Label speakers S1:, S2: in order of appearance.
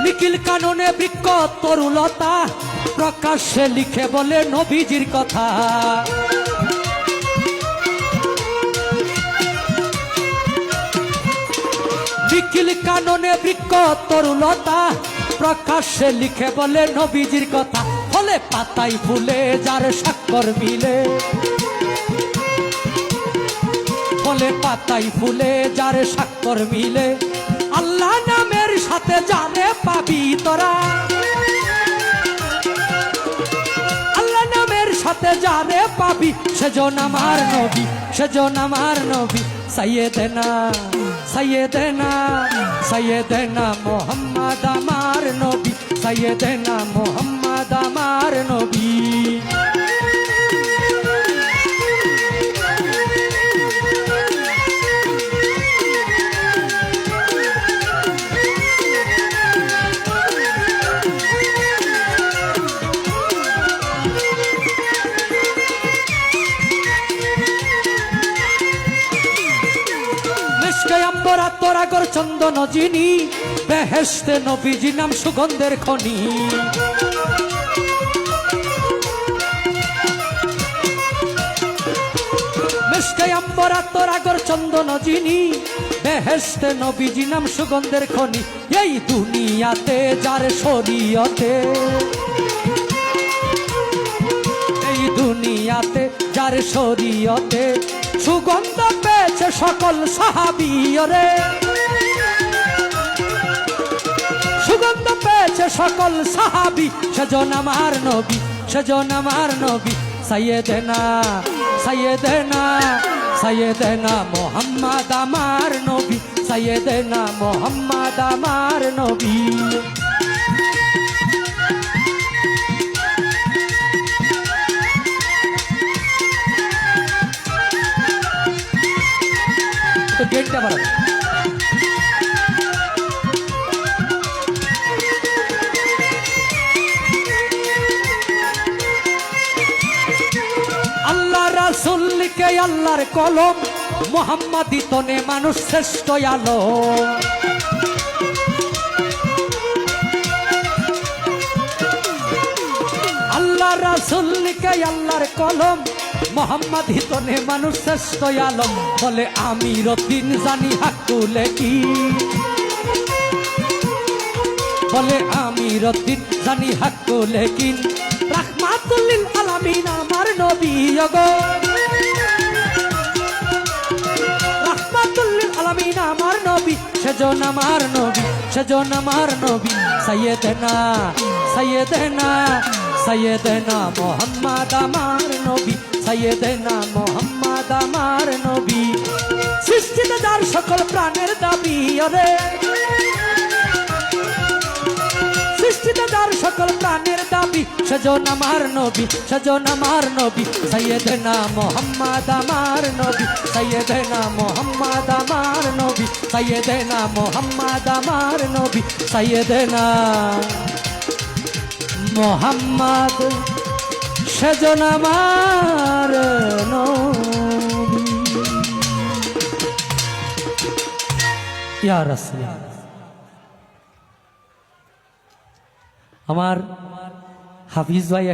S1: নিখিল কাননে বৃক্ষ তরুলতা প্রকাশ্যে লিখে বলে নবীজির কথা। নিখিল কাননে বৃক্ষ তরুলতা প্রকাশ্যে লিখে বলে নবীজির কথা। ফলে পাতাই ফুলে যার স্বাক্ষর মিলে, ফলে পাতাই ফুলে যার স্বাক্ষর মিলে, আল্লাহ নামের সাথে জানে পাবি তোরা। আল্লাহ নামের সাথে জানে পাবি, সেজন আমার নবী, সেজন আমার নবী। সাইয়েদেনা সাইয়েদেনা সাইয়েদেনা মোহাম্মদ আমার নবী, সাইয়েদেনা মোহাম্মদ আমার নবী। আম্বরা তোরাগর চন্দন যিনি, বেহেশতে নবীজি নাম সুগন্ধের খনি। মিশকে আম্বরা তোরাগর চন্দন যিনি, বেহেশতে নবীজি নাম সুগন্ধের খনি। এই দুনিয়াতে যার শরীয়তে, এই দুনিয়াতে যার শরীয়তে সুগন্ধ পেয়েছে সকল সাহাবী রে, সুগন্ধ পেয়েছে সকল সাহাবী। সেজন আমার নবী, সেজন আমার নবী। সাইয়েদেনা সাইয়েদেনা সাইয়েদেনা মোহাম্মদ আমার নবী, সাইয়েদেনা মোহাম্মদ আমার নবী। গেটটা বাড়াবে। আল্লাহ রাসূল লিখে আল্লাহর কলম, মুহাম্মাদি তনে মানুষ শ্রেষ্ঠ আলো। আল্লাহ রাসূল লিখে আল্লাহর কলম, মোহাম্মদ হিতনে মানুষ শ্রেষ্ঠ আলম। বলে আমির উদ্দিন জানি হাকুলে কি, বলে আমির উদ্দিন জানি হাকুলে কি। রাহমাতুল লিল আলামিন আমার নবী গো, রাহমাতুল লিল আলামিন আমার নবী। সেজন আমার নবী, সেজন আমার নবী। সাইয়েদেনা সাইয়েদেনা সাইয়েদেনা মোহাম্মদ আমার নবী, সাইয়েদেনা মোহাম্মদ আমার নবী। সৃষ্টিতে যার সকল প্রাণের দাবি রে, সৃষ্টিতে যার সকল প্রাণের দাবি। সেজন আমার নবী, সেজন আমার নবী। সাইয়েদেনা মোহাম্মদ আমার নবী, সাইয়েদেনা মোহাম্মদ আমার নবী, সাইয়েদেনা মোহাম্মদ আমার নবী, সাইয়েদেনা মোহাম্মদ সেজন আমার নবী। ইয়া রাসূল। আমার হাফিজ ভাই